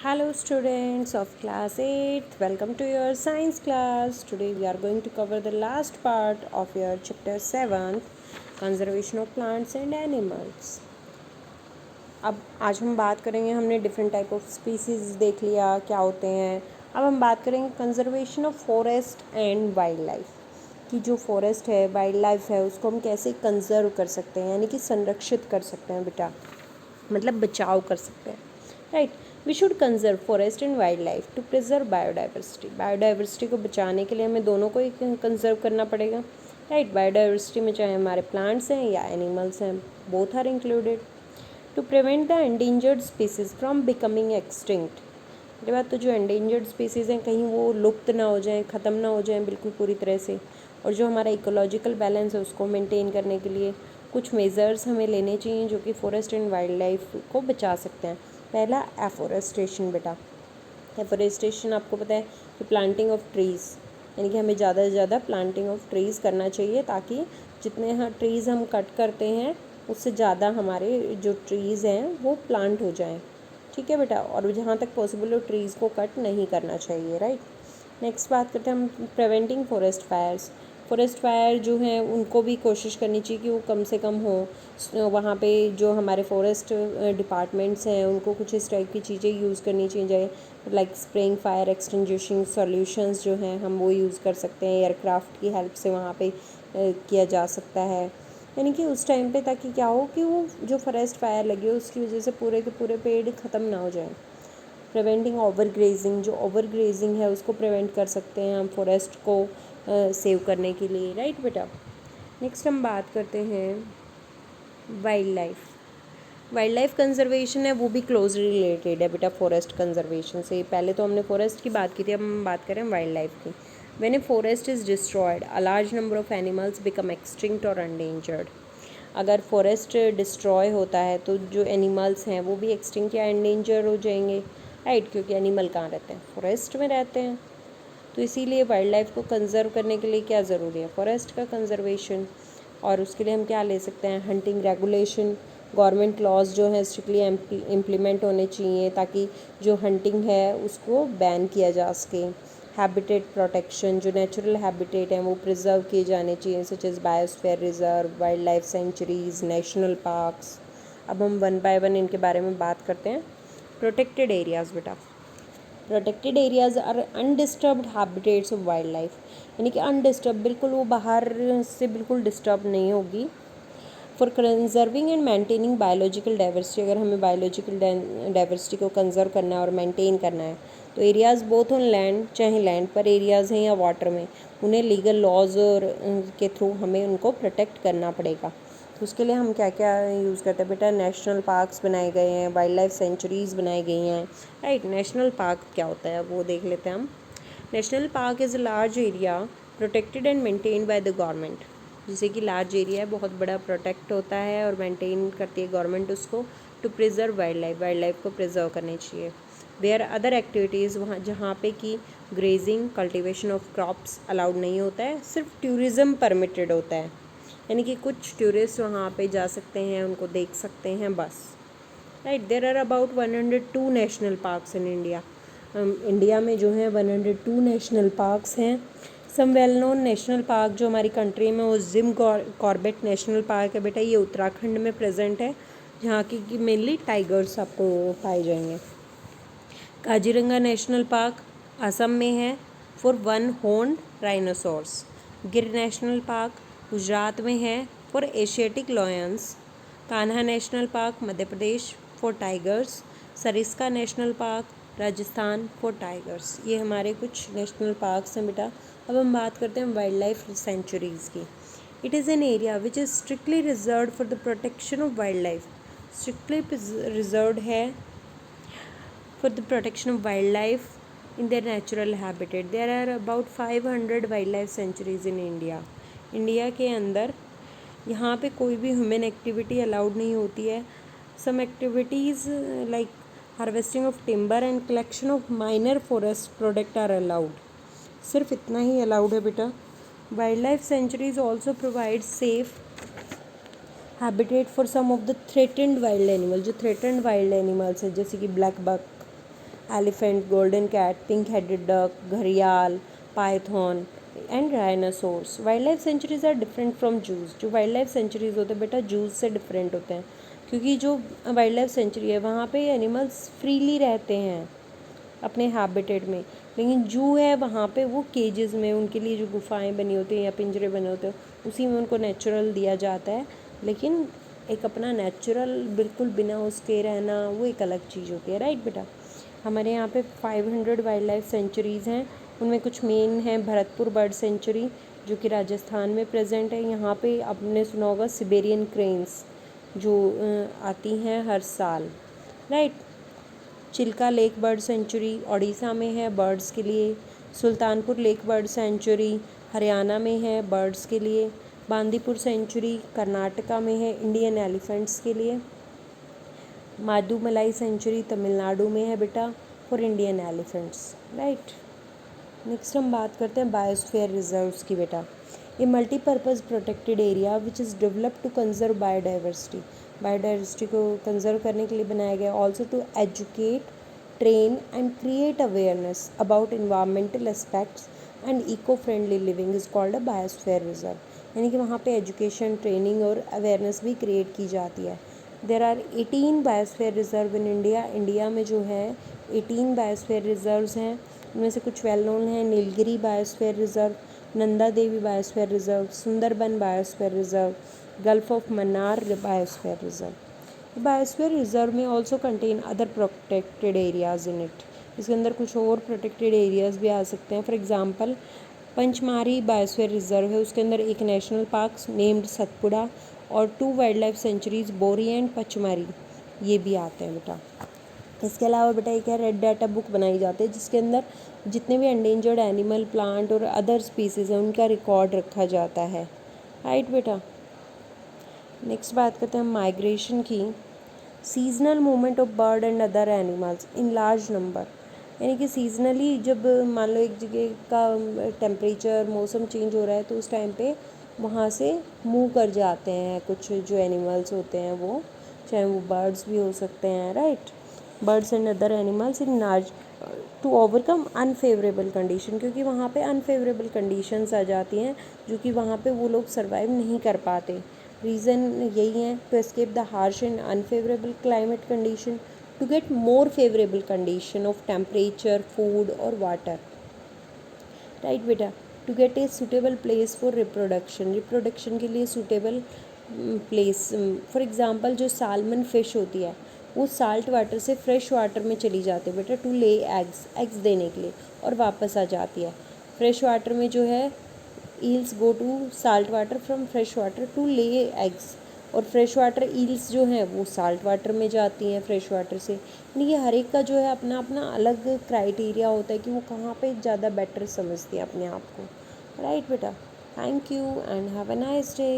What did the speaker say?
Hello students of class 8th, welcome to your science class. Today we are going to cover the last part of your chapter 7th, conservation of plants and animals. अब आज हम बात करेंगे, हमने different type of species देख लिया क्या होते हैं. अब हम बात करेंगे conservation of forest and wild life कि जो फॉरेस्ट है, वाइल्ड लाइफ है, उसको हम कैसे कंजर्व कर सकते हैं, यानी कि संरक्षित कर सकते हैं बेटा, मतलब बचाव कर सकते हैं. Right, we should conserve forest and wildlife to preserve biodiversity. Biodiversity को बचाने के लिए हमें दोनों को ही कंजर्व करना पड़ेगा. राइट, बायोडाइवर्सिटी में चाहे हमारे प्लांट्स हैं या एनिमल्स हैं, both are included. To prevent the endangered species from becoming extinct. मेरे बात तो जो एंडेंजर्ड स्पीसीज़ हैं कहीं वो लुप्त ना हो जाएं, ख़त्म ना हो जाएं बिल्कुल पूरी तरह से. और जो हमारा इकोलॉजिकल बैलेंस है उसको मेंटेन करने के लिए कुछ मेजर्स हमें लेने चाहिए जो कि फॉरेस्ट एंड वाइल्ड लाइफ को बचा सकते हैं. पहला, एफोरेस्टेशन बेटा. एफोरेस्टेशन आपको पता है कि प्लांटिंग ऑफ ट्रीज़, यानी कि हमें ज़्यादा से ज़्यादा प्लांटिंग ऑफ ट्रीज़ करना चाहिए ताकि जितने ट्रीज़ हम कट करते हैं उससे ज़्यादा हमारे जो ट्रीज़ हैं वो प्लांट हो जाएं. ठीक है बेटा, और जहाँ तक पॉसिबल हो ट्रीज़ को कट नहीं करना चाहिए. राइट, नेक्स्ट बात करते हैं हम preventing forest fires. Forest fire जो हैं उनको भी कोशिश करनी चाहिए कि वो कम से कम हो. वहाँ पे जो हमारे फॉरेस्ट डिपार्टमेंट्स हैं उनको कुछ इस टाइप की चीज़ें यूज़ करनी चाहिए, like spraying fire extinguishing solutions जो हैं हम वो यूज़ कर सकते हैं. एयरक्राफ्ट की हेल्प से वहाँ पे किया जा सकता है, यानी कि उस टाइम पे, ताकि क्या हो कि वो जो फॉरेस्ट फायर लगी हो उसकी वजह से पूरे के पूरे पेड़ ख़त्म ना हो जाएं. प्रिवेंटिंग ओवर ग्रेजिंग, जो ओवर ग्रेजिंग है उसको प्रिवेंट कर सकते हैं हम फॉरेस्ट को सेव करने के लिए. राइट बेटा, नेक्स्ट हम बात करते हैं wild life. Wild life conservation है वो भी क्लोजली रिलेटेड है बेटा फॉरेस्ट कंजर्वेशन से. पहले तो हमने फॉरेस्ट की बात की थी, अब हम बात करें वाइल्ड लाइफ की. When a forest is destroyed a large number of animals become extinct और एंडेंजर्ड. अगर फॉरेस्ट डिस्ट्रॉय होता है तो जो एनिमल्स हैं वो भी एक्सटिंक्ट या एंडेंजर हो जाएंगे. राइट, क्योंकि एनिमल कहाँ रहते हैं, फॉरेस्ट में रहते हैं. तो इसीलिए वाइल्ड लाइफ को कंजर्व करने के लिए क्या ज़रूरी है, फॉरेस्ट का कंजर्वेशन. और उसके लिए हम क्या ले सकते हैं, हंटिंग रेगुलेशन. गवर्नमेंट लॉज जो हैं स्ट्रिक्टली इम्प्लीमेंट होने चाहिए ताकि जो हंटिंग है उसको बैन किया जा सके. हैबिटेट प्रोटेक्शन, जो नेचुरल हैबिटेट हैं वो प्रिजर्व किए जाने चाहिए, such as biosphere reserve, wild life sanctuaries, national parks. अब हम वन बाय वन इनके बारे में बात करते हैं. प्रोटेक्टेड एरियाज़ बेटा. Protected areas are undisturbed habitats of wildlife, यानी कि अनडिस्टर्ब, बिल्कुल वो बाहर से बिल्कुल डिस्टर्ब नहीं होगी. For conserving and maintaining biological diversity, अगर हमें बायोलॉजिकल डाइवर्सिटी को कंजर्व करना है और मेंटेन करना है तो एरियाज़ बोथ ऑन लैंड, चाहे लैंड पर एरियाज़ हैं या वाटर में, उन्हें लीगल लॉज और के थ्रू हमें उनको प्रोटेक्ट करना पड़ेगा. तो उसके लिए हम क्या क्या यूज़ करते हैं बेटा, नेशनल पार्क्स बनाए गए हैं, वाइल्ड लाइफ सेंचुरीज़ बनाई गई हैं. राइट, नेशनल पार्क क्या होता है वो देख लेते हैं हम. National park is a large area protected and maintained by the government. जैसे कि लार्ज एरिया है, बहुत बड़ा प्रोटेक्ट होता है और मेंटेन करती है गवर्नमेंट उसको, टू प्रिजर्व वाइल्ड लाइफ को प्रिजर्व करनी चाहिए. वेयर अदर एक्टिविटीज़, वहाँ जहाँ पे कि grazing, cultivation of crops allowed नहीं होता है, सिर्फ टूरिज़्म परमिटेड होता है, यानी कि कुछ टूरिस्ट वहाँ पे जा सकते हैं, उनको देख सकते हैं बस. Right, there are about 102 national parks in India. India में जो है 102 नेशनल पार्क्स हैं. Some well known national park जो हमारी कंट्री में, वो जिम कॉर्बेट नेशनल पार्क है बेटा, ये उत्तराखंड में प्रेजेंट है, जहाँ की मेनली टाइगर्स आपको पाए जाएंगे. काजीरंगा नेशनल पार्क असम में है, फॉर वन हॉर्न राइनोसॉर्स. गिर नेशनल पार्क गुजरात में है, for Asiatic lions. Kanha national park Madhya Pradesh, for tigers. Sariska national park Rajasthan, for tigers. ये हमारे कुछ नेशनल पार्क्स हैं बेटा. अब हम बात करते हैं वाइल्ड लाइफ सेंचुरीज़ की. It is an area which is strictly reserve for the protection of wild life. Strictly reserve है for the protection of wildlife in their natural habitat. There are about 500 wildlife sanctuaries in India. India के अंदर यहाँ पे कोई भी human activity allowed नहीं होती है. Some activities like harvesting of timber and collection of minor forest product are allowed. सिर्फ इतना ही अलाउड है बेटा. Wild life sanctuaries also provide safe habitat for some of the threatened wild animal. जो threatened wild animals है जैसे कि black buck, elephant, golden cat, pink headed duck, घड़ियाल, python and rhinoceros. Wild life sanctuaries are different from zoos. जो wild life sanctuaries होते हैं बेटा juice से डिफरेंट होते हैं, क्योंकि जो वाइल्ड लाइफ सेंचुरी है वहाँ पे एनिमल्स फ्रीली रहते हैं अपने हैबिटेट में, लेकिन जू है वहाँ पे वो केजेस में, उनके लिए जो गुफाएं बनी होती हैं या पिंजरे बने होते हैं उसी में उनको नेचुरल दिया जाता है, लेकिन एक अपना नेचुरल बिल्कुल बिना उसके रहना वो एक अलग चीज़ होती है। राइट बेटा, हमारे यहाँ पे 500 वाइल्ड लाइफ सेंचुरीज़ हैं। उनमें कुछ मेन हैं भरतपुर बर्ड सेंचुरी जो कि राजस्थान में प्रेजेंट है। यहाँ पे आपने सुना होगा सिबेरियन क्रेन्स जो आती हैं हर साल। Right, Chilika lake bird sanctuary Odisha में है बर्ड्स के लिए। Sultanpur lake bird sanctuary Haryana में है बर्ड्स के लिए। बांदीपुर सेंचुरी कर्नाटका में है इंडियन एलिफेंट्स के लिए। मादुमलाई सेंचुरी तमिलनाडु में है बेटा for Indian elephants. Right, next हम बात करते हैं बायोस्फीयर रिजर्व्स की बेटा। ए multipurpose protected area which is developed to conserve biodiversity. Biodiversity को कंजर्व करने के लिए बनाया गया। Also to educate, train and create awareness about environmental aspects and eco friendly living is called a biosphere reserve. यानी कि वहाँ पे एजुकेशन, ट्रेनिंग और अवेयरनेस भी क्रिएट की जाती है। There are 18 biosphere reserve in India. India में जो है 18 बायोस्फीयर रिजर्व्स हैं। उनमें से कुछ वेल नोन हैं Nilgiri biosphere reserve, Nanda Devi biosphere reserve, Sundarban biosphere reserve, gulf of Mannar biosphere reserve. Biosphere reserve में also contain other protected areas in it. इसके अंदर कुछ और प्रोटेक्टेड एरियाज भी आ सकते हैं। For example Pachmarhi biosphere reserve है, उसके अंदर एक नेशनल पार्क नेम्ड सतपुड़ा और 2 वाइल्ड लाइफ सेंचुरीज बोरी एंड पचमारी, ये भी आते हैं बेटा। इसके अलावा बेटा एक है रेड डाटा बुक बनाई जाती है जिसके अंदर जितने भी एंडेंजर्ड एनिमल, प्लांट और अदर स्पीसीज हैं उनका रिकॉर्ड रखा जाता है। राइट बेटा, नेक्स्ट बात करते हैं हम माइग्रेशन की। Seasonal movement of bird and other animals in large number. यानी कि सीजनली जब मान लो एक जगह का टेम्परेचर, मौसम चेंज हो रहा है तो उस टाइम पे वहाँ से मूव कर जाते हैं कुछ जो एनिमल्स होते हैं वो, चाहे वो बर्ड्स भी हो सकते हैं। Right, birds and other animals in large to overcome unfavourable condition, क्योंकि वहाँ पे अनफेवरेबल कंडीशंस आ जाती हैं जो कि वहाँ पे वो लोग सर्वाइव नहीं कर पाते। रीज़न यही है to escape the harsh and unfavourable climate condition, to get more favourable condition of temperature, food और वाटर। राइट बेटा, to get a suitable place for reproduction के लिए सूटेबल प्लेस। फॉर एग्जांपल जो साल्मन फ़िश होती है वो salt water से fresh water में चली जाती है बेटा टू ले एग्स देने के लिए और वापस आ जाती है। फ्रेश वाटर में जो है eels go to salt water from fresh water to lay eggs, और फ्रेश वाटर ईल्स जो हैं वो साल्ट वाटर में जाती हैं फ्रेश वाटर से। यानी कि हर एक का जो है अपना अपना अलग क्राइटेरिया होता है कि वो कहाँ पे ज़्यादा बेटर समझती है अपने आप को। राइट बेटा, thank you and have a nice day.